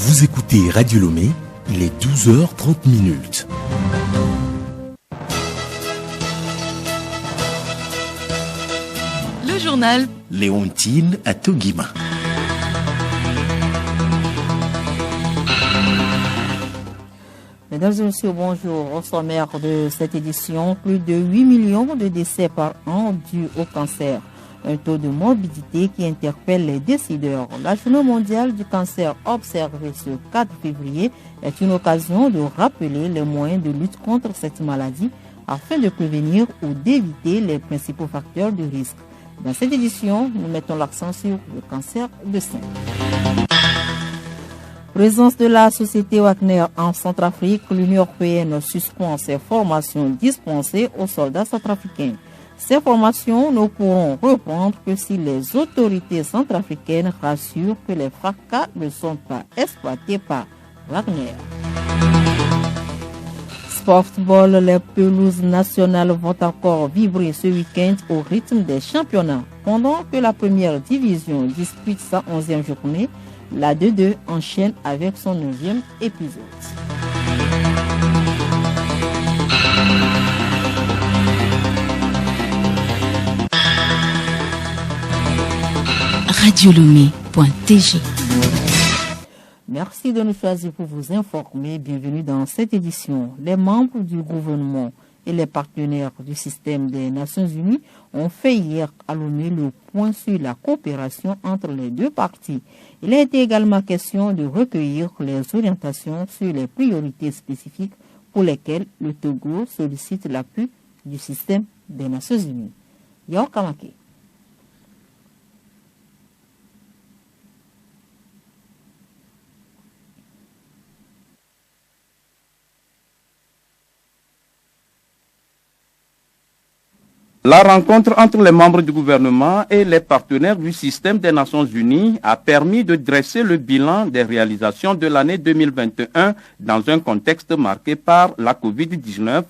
Vous écoutez Radio Lomé, il est 12h30. Le journal Léontine Atoguima. Mesdames et messieurs, bonjour. Au sommaire de cette édition, plus de 8 millions de décès par an dus au cancer. Un taux de morbidité qui interpelle les décideurs. La journée mondiale du cancer observée ce 4 février est une occasion de rappeler les moyens de lutte contre cette maladie afin de prévenir ou d'éviter les principaux facteurs de risque. Dans cette édition, nous mettons l'accent sur le cancer de sein. Présence de la société Wagner en Centrafrique, l'Union européenne suspend ses formations dispensées aux soldats centrafricains. Ces formations ne pourront reprendre que si les autorités centrafricaines rassurent que les fracas ne sont pas exploités par Wagner. Sportball, les pelouses nationales vont encore vibrer ce week-end au rythme des championnats. Pendant que la première division dispute sa 11e journée, la 2-2 enchaîne avec son 9e épisode. radiolomé.tg. Merci de nous choisir pour vous informer. Bienvenue dans cette édition. Les membres du gouvernement et les partenaires du système des Nations Unies ont fait hier à Lomé le point sur la coopération entre les deux parties. Il a été également question de recueillir les orientations sur les priorités spécifiques pour lesquelles le Togo sollicite l'appui du système des Nations Unies. Yao Kamake. La rencontre entre les membres du gouvernement et les partenaires du système des Nations Unies a permis de dresser le bilan des réalisations de l'année 2021 dans un contexte marqué par la Covid-19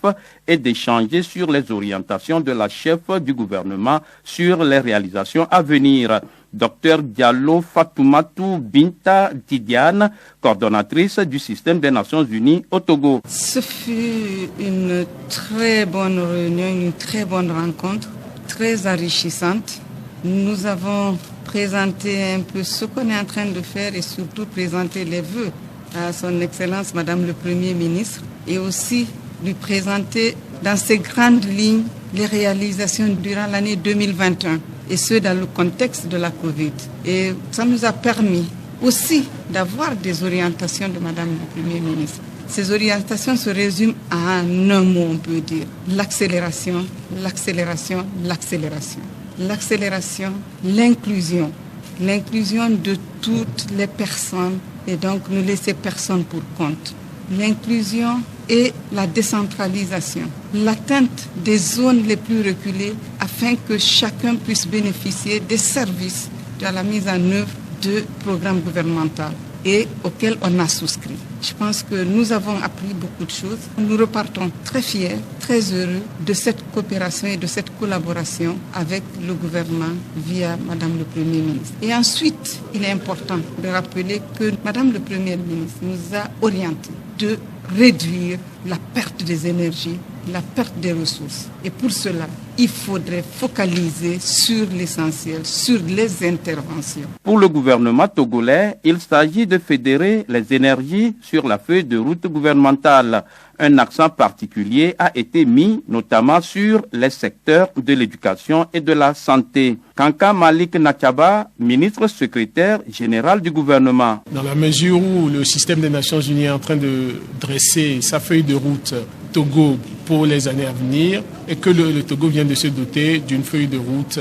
et d'échanger sur les orientations de la chef du gouvernement sur les réalisations à venir. Dr Diallo Fatoumata Binta Tidiane, coordonnatrice du système des Nations Unies au Togo. Ce fut une très bonne réunion, une très bonne rencontre, très enrichissante. Nous avons présenté un peu ce qu'on est en train de faire et surtout présenté les vœux à son Excellence Madame le Premier ministre et aussi lui présenter dans ses grandes lignes les réalisations durant l'année 2021. Et ce, dans le contexte de la Covid. Et ça nous a permis aussi d'avoir des orientations de Madame le Premier ministre. Ces orientations se résument à un mot, on peut dire. L'accélération, l'accélération, l'accélération. L'accélération, l'inclusion. L'inclusion de toutes les personnes et donc ne laisser personne pour compte. L'inclusion et la décentralisation, l'atteinte des zones les plus reculées afin que chacun puisse bénéficier des services de la mise en œuvre de programmes gouvernementaux et auxquels on a souscrit. Je pense que nous avons appris beaucoup de choses. Nous repartons très fiers, très heureux de cette coopération et de cette collaboration avec le gouvernement via Madame le Premier ministre. Et ensuite, il est important de rappeler que Madame le Premier ministre nous a orientés de réduire la perte des énergies, la perte des ressources. Et pour cela, il faudrait focaliser sur l'essentiel, sur les interventions. Pour le gouvernement togolais, il s'agit de fédérer les énergies sur la feuille de route gouvernementale. Un accent particulier a été mis notamment sur les secteurs de l'éducation et de la santé. Kanka Malik Nachaba, ministre secrétaire général du gouvernement. Dans la mesure où le système des Nations Unies est en train de dresser sa feuille de route Togo pour les années à venir et que le Togo vient de se doter d'une feuille de route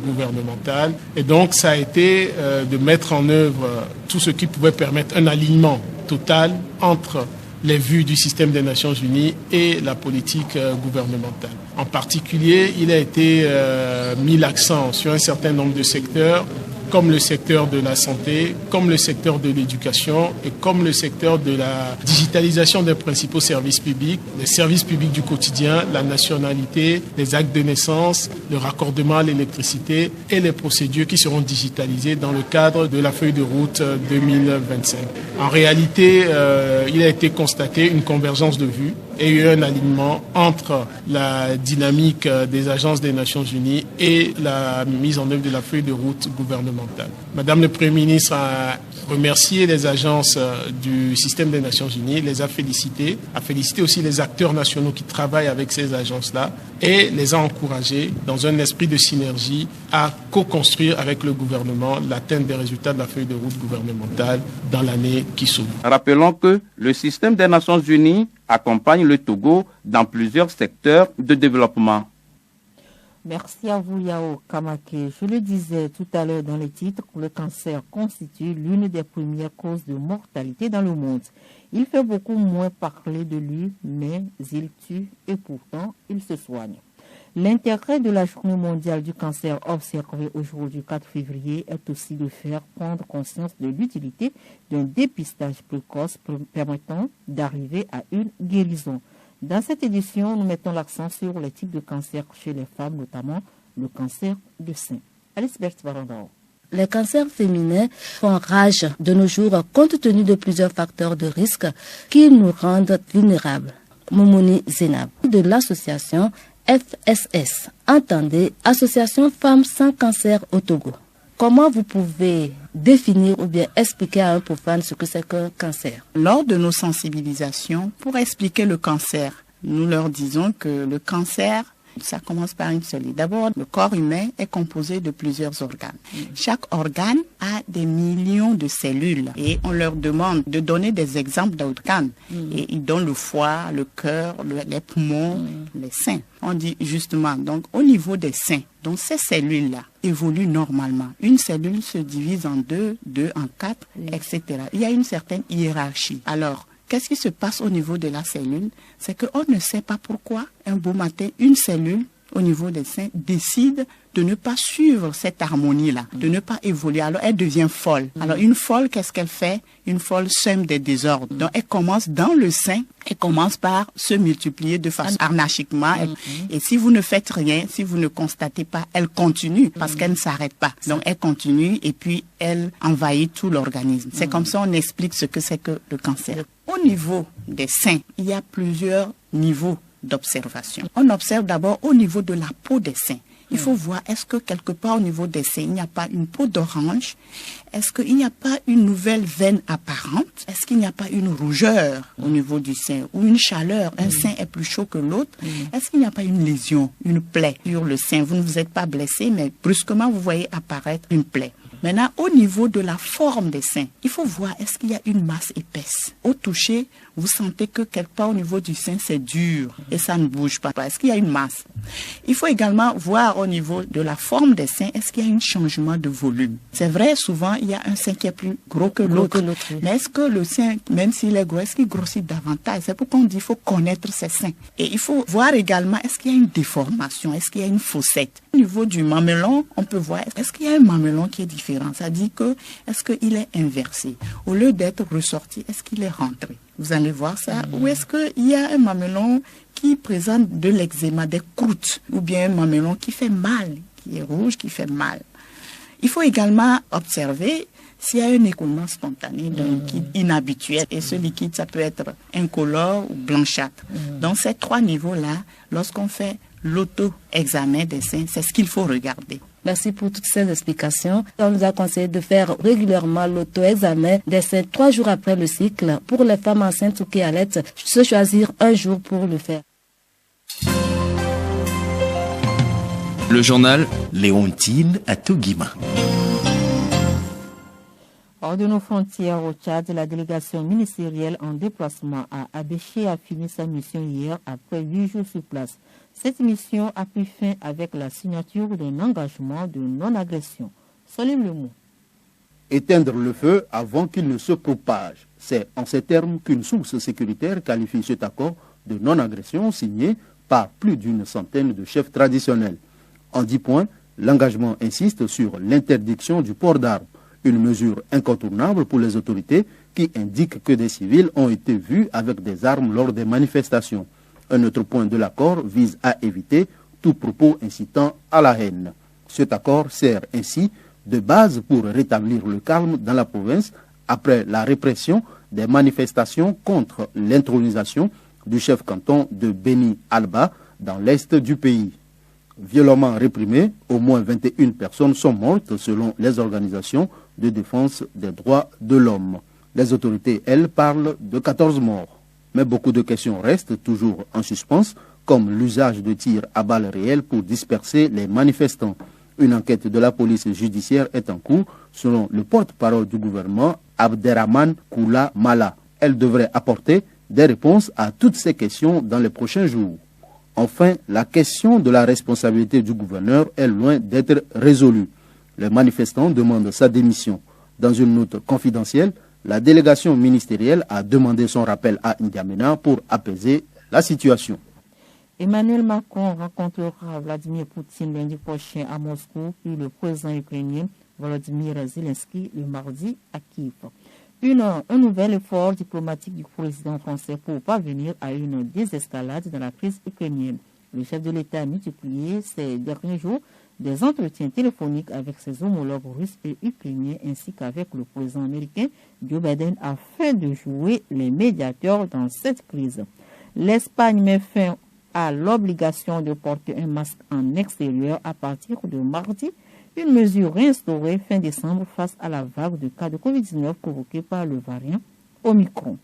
gouvernementale. Et donc ça a été de mettre en œuvre tout ce qui pouvait permettre un alignement total entre les vues du système des Nations Unies et la politique gouvernementale. En particulier, il a été mis l'accent sur un certain nombre de secteurs comme le secteur de la santé, comme le secteur de l'éducation et comme le secteur de la digitalisation des principaux services publics, les services publics du quotidien, la nationalité, les actes de naissance, le raccordement à l'électricité et les procédures qui seront digitalisées dans le cadre de la feuille de route 2025. En réalité, il a été constaté une convergence de vues et eu un alignement entre la dynamique des agences des Nations Unies et la mise en œuvre de la feuille de route gouvernementale. Madame le Premier ministre a remercié les agences du système des Nations Unies, les a félicitées aussi les acteurs nationaux qui travaillent avec ces agences-là et les a encouragés dans un esprit de synergie à co-construire avec le gouvernement l'atteinte des résultats de la feuille de route gouvernementale dans l'année qui s'ouvre. Rappelons que le système des Nations Unies accompagne le Togo dans plusieurs secteurs de développement. Merci à vous, Yao Kamake. Je le disais tout à l'heure dans les titres, le cancer constitue l'une des premières causes de mortalité dans le monde. Il fait beaucoup moins parler de lui, mais il tue et pourtant il se soigne. L'intérêt de la Journée mondiale du cancer observée aujourd'hui 4 février est aussi de faire prendre conscience de l'utilité d'un dépistage précoce permettant d'arriver à une guérison. Dans cette édition, nous mettons l'accent sur les types de cancer chez les femmes, notamment le cancer du sein. Alice Bertvarandao. Les cancers féminins font rage de nos jours compte tenu de plusieurs facteurs de risque qui nous rendent vulnérables. Moumouni Zenab de l'association FSS, entendez Association Femmes sans cancer au Togo. Comment vous pouvez définir ou bien expliquer à un profane ce que c'est qu'un cancer? Lors de nos sensibilisations, pour expliquer le cancer, nous leur disons que le cancer, ça commence par une seule idée. D'abord, le corps humain est composé de plusieurs organes. Chaque organe a des millions de cellules et on leur demande de donner des exemples d'organes. Et ils donnent le foie, le cœur, les poumons, les seins. On dit justement, donc au niveau des seins, donc ces cellules-là évoluent normalement. Une cellule se divise en deux en quatre, etc. Il y a une certaine hiérarchie. Alors, qu'est-ce qui se passe au niveau de la cellule? C'est qu'on ne sait pas pourquoi, un beau matin, une cellule au niveau des seins décide de ne pas suivre cette harmonie-là, de ne pas évoluer. Alors, elle devient folle. Alors, une folle, qu'est-ce qu'elle fait? Une folle sème des désordres. Donc, elle commence dans le sein, elle commence par se multiplier de façon anarchiquement. Et si vous ne faites rien, si vous ne constatez pas, elle continue parce qu'elle ne s'arrête pas. Donc, elle continue et puis elle envahit tout l'organisme. C'est comme ça on explique ce que c'est que le cancer. Au niveau des seins, il y a plusieurs niveaux d'observation. On observe d'abord au niveau de la peau des seins. Il faut voir, est-ce que quelque part au niveau des seins, il n'y a pas une peau d'orange? Est-ce qu'il n'y a pas une nouvelle veine apparente? Est-ce qu'il n'y a pas une rougeur au niveau du sein ou une chaleur? Un sein est plus chaud que l'autre. Est-ce qu'il n'y a pas une lésion, une plaie sur le sein? Vous ne vous êtes pas blessé, mais brusquement, vous voyez apparaître une plaie. Maintenant, au niveau de la forme des seins, il faut voir, est-ce qu'il y a une masse épaisse? Au toucher, vous sentez que quelque part au niveau du sein, c'est dur et ça ne bouge pas. Est-ce qu'il y a une masse? Il faut également voir au niveau de la forme des seins, est-ce qu'il y a un changement de volume? C'est vrai, souvent, il y a un sein qui est plus gros que l'autre. Mais est-ce que le sein, même s'il est gros, est-ce qu'il grossit davantage? C'est pourquoi on dit qu'il faut connaître ses seins. Et il faut voir également, est-ce qu'il y a une déformation? Est-ce qu'il y a une fossette? Au niveau du mamelon, on peut voir, est-ce qu'il y a un mamelon qui est différent? Ça dit que, est-ce qu'il est inversé? Au lieu d'être ressorti, est-ce qu'il est rentré? Vous allez voir ça. Ou est-ce qu'il y a un mamelon qui présente de l'eczéma, des croûtes? Ou bien un mamelon qui fait mal, qui est rouge, qui fait mal? Il faut également observer s'il y a un écoulement spontané d'un liquide inhabituel. Et ce liquide, ça peut être incolore ou blanchâtre. Donc, ces trois niveaux-là, lorsqu'on fait l'auto-examen des seins, c'est ce qu'il faut regarder. Merci pour toutes ces explications. On nous a conseillé de faire régulièrement l'auto-examen des seins 3 jours après le cycle. Pour les femmes enceintes ou qui allaitent, se choisir un jour pour le faire. Le journal Léontine à Toguima. Hors de nos frontières au Tchad, la délégation ministérielle en déplacement à Abéché a fini sa mission hier après 8 jours sur place. Cette mission a pris fin avec la signature d'un engagement de non-agression. Salim Lemou. Éteindre le feu avant qu'il ne se propage. C'est en ces termes qu'une source sécuritaire qualifie cet accord de non-agression signé par plus d'une centaine de chefs traditionnels. En 10 points, L'engagement insiste sur l'interdiction du port d'armes, une mesure incontournable pour les autorités qui indiquent que des civils ont été vus avec des armes lors des manifestations. Un autre point de l'accord vise à éviter tout propos incitant à la haine. Cet accord sert ainsi de base pour rétablir le calme dans la province après la répression des manifestations contre l'intronisation du chef canton de Beni Alba dans l'est du pays. Violemment réprimés, au moins 21 personnes sont mortes selon les organisations de défense des droits de l'homme. Les autorités, elles, parlent de 14 morts. Mais beaucoup de questions restent toujours en suspens, comme l'usage de tirs à balles réelles pour disperser les manifestants. Une enquête de la police judiciaire est en cours, selon le porte-parole du gouvernement, Abderrahmane Koula Mala. Elle devrait apporter des réponses à toutes ces questions dans les prochains jours. Enfin, la question de la responsabilité du gouverneur est loin d'être résolue. Les manifestants demandent sa démission. Dans une note confidentielle, la délégation ministérielle a demandé son rappel à N'Djamena pour apaiser la situation. Emmanuel Macron rencontrera Vladimir Poutine lundi prochain à Moscou, puis le président ukrainien Volodymyr Zelensky le mardi à Kiev. Un nouvel effort diplomatique du président français pour parvenir à une désescalade dans la crise ukrainienne. Le chef de l'État a multiplié ces derniers jours des entretiens téléphoniques avec ses homologues russes et ukrainiens ainsi qu'avec le président américain Joe Biden afin de jouer les médiateurs dans cette crise. L'Espagne met fin à l'obligation de porter un masque en extérieur à partir de mardi, une mesure réinstaurée fin décembre face à la vague de cas de Covid-19 provoquée par le variant Omicron.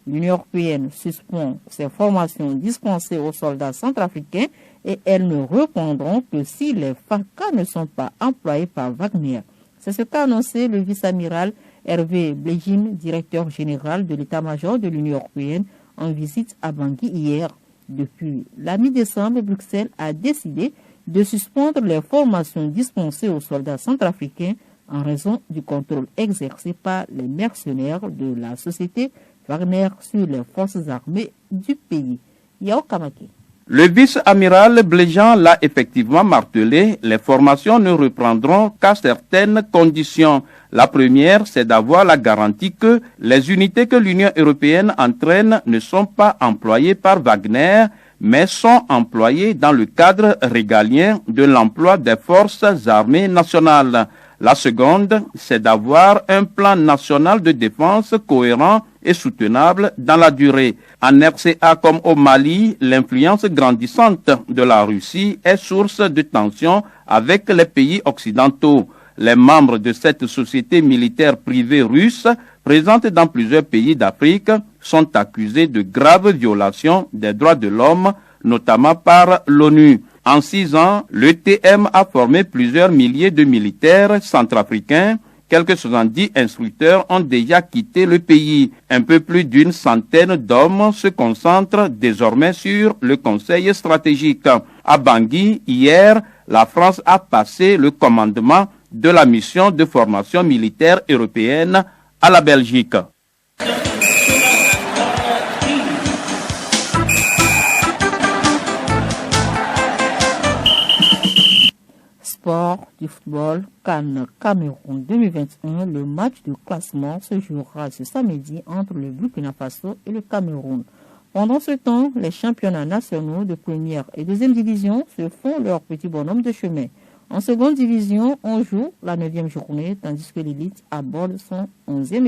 L'Union européenne suspend ses formations dispensées aux soldats centrafricains et elles ne répondront que si les FARC ne sont pas employés par Wagner. C'est ce qu'a annoncé le vice-amiral Hervé Blégine, directeur général de l'état-major de l'Union européenne, en visite à Bangui hier. Depuis la mi-décembre, Bruxelles a décidé de suspendre les formations dispensées aux soldats centrafricains en raison du contrôle exercé par les mercenaires de la société Wagner sur les forces armées du pays. Yao Kamake. Le vice-amiral Bléjean l'a effectivement martelé, les formations ne reprendront qu'à certaines conditions. La première, c'est d'avoir la garantie que les unités que l'Union européenne entraîne ne sont pas employées par Wagner, mais sont employés dans le cadre régalien de l'emploi des forces armées nationales. La seconde, c'est d'avoir un plan national de défense cohérent et soutenable dans la durée. En RCA comme au Mali, l'influence grandissante de la Russie est source de tensions avec les pays occidentaux. Les membres de cette société militaire privée russe, présente dans plusieurs pays d'Afrique, sont accusés de graves violations des droits de l'homme, notamment par l'ONU. En 6 ans, l'ETM a formé plusieurs milliers de militaires centrafricains. Quelques 70 instructeurs ont déjà quitté le pays. Un peu plus d'une centaine d'hommes se concentrent désormais sur le Conseil stratégique. À Bangui, hier, la France a passé le commandement de la mission de formation militaire européenne à la Belgique. Sport du football, CAN Cameroun 2021, le match de classement se jouera ce samedi entre le Burkina Faso et le Cameroun. Pendant ce temps, les championnats nationaux de première et deuxième division se font leur petit bonhomme de chemin. En seconde division, on joue la 9e journée, tandis que l'élite aborde son 11e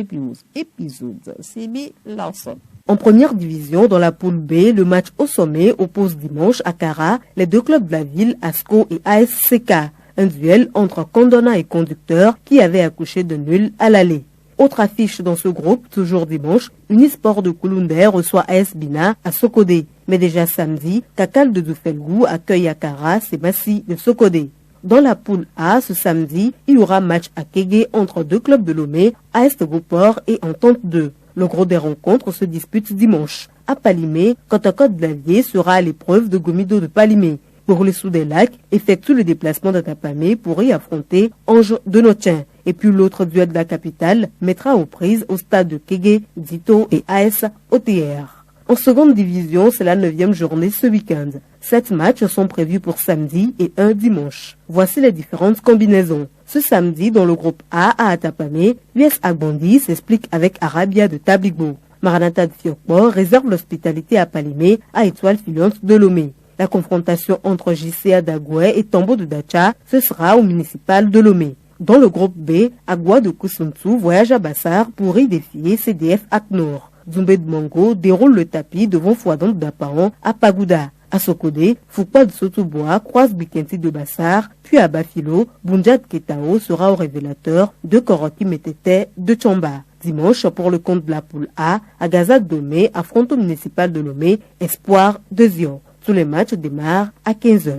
épisode. CB Lawson. En première division, dans la poule B, le match au sommet oppose dimanche à Kara les deux clubs de la ville, ASCO et ASCK. Un duel entre Kondona et Conducteur qui avait accouché de nul à l'aller. Autre affiche dans ce groupe, toujours dimanche, Unisport de Kouloundé reçoit AS Bina à Sokodé. Mais déjà samedi, Kakal de Doufelgou accueille à Kara Sebassi de Sokodé. Dans la poule A, ce samedi, il y aura match à Kégué entre deux clubs de Lomé, AS Goport et Entente 2. Le gros des rencontres se dispute dimanche. À Palimé, Côte d'Avier sera à l'épreuve de Gomido de Palimé. Pour les Sous des Lacs, effectue le déplacement d'Atapamé pour y affronter Ange de Notien. Et puis l'autre duel de la capitale mettra aux prises au stade de Kégué, Dito et AS OTR. En seconde division, c'est la 9e journée ce week-end. 7 matchs sont prévus pour samedi et un dimanche. Voici les différentes combinaisons. Ce samedi, dans le groupe A à Atapame, l'US Agbondi s'explique avec Arabia de Tabligbo. Maranatha de Fiokpo réserve l'hospitalité à Palimé à Étoile Filante de Lomé. La confrontation entre JCA d'Agoué et Tambo de Dacha, ce sera au municipal de Lomé. Dans le groupe B, Agua de Koussountou voyage à Bassar pour y défier CDF Aknor. Dzumbé de Mongo déroule le tapis devant Fouadon d'Apaon à Pagouda. À Sokode, Foukwa de Sotobois croise Bikenti de Bassar, puis à Bafilo, Bunjad Ketao sera au révélateur de Koroti Metete de Tchamba. Dimanche, pour le compte de la poule A, Agaza Domé affronte au municipal de Lomé, Espoir de Zion. Tous les matchs démarrent à 15h.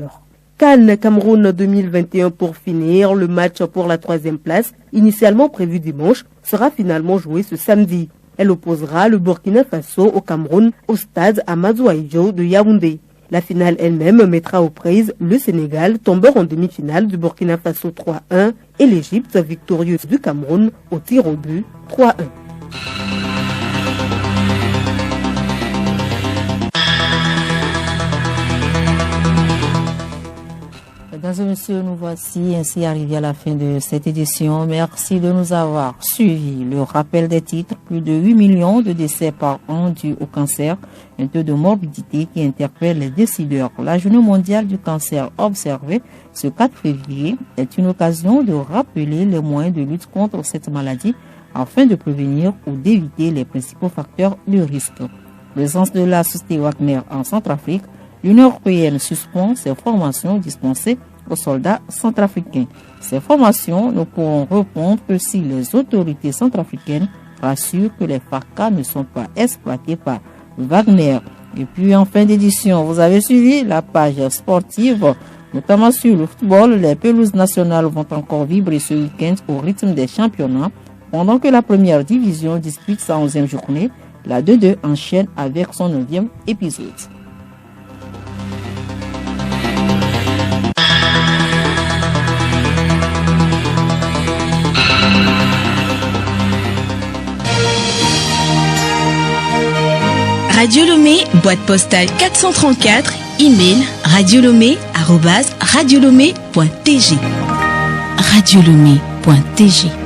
Cannes Cameroun 2021 pour finir, le match pour la 3e place, initialement prévu dimanche, sera finalement joué ce samedi. Elle opposera le Burkina Faso au Cameroun au stade Amadou Ahidjo de Yaoundé. La finale elle-même mettra aux prises le Sénégal, tombeur en demi-finale du Burkina Faso 3-1 et l'Égypte victorieuse du Cameroun au tir au but 3-1. Mesdames et messieurs, nous voici ainsi arrivés à la fin de cette édition. Merci de nous avoir suivis. Le rappel des titres, plus de 8 millions de décès par an dus au cancer, un taux de morbidité qui interpelle les décideurs. La journée mondiale du cancer observée ce 4 février est une occasion de rappeler les moyens de lutte contre cette maladie afin de prévenir ou d'éviter les principaux facteurs de risque. Présence de la société Wagner en Centrafrique, l'Union européenne suspend ses formations dispensées aux soldats centrafricains. Ces formations ne pourront répondre que si les autorités centrafricaines rassurent que les FARC ne sont pas exploités par Wagner. Et puis en fin d'édition, vous avez suivi la page sportive, notamment sur le football. Les pelouses nationales vont encore vibrer ce week-end au rythme des championnats, pendant que la première division dispute sa 11e journée. La 2-2 enchaîne avec son 9e épisode. Radio Lomé, boîte postale 434, email radiolomé@radiolomé.tg. Radiolomé.tg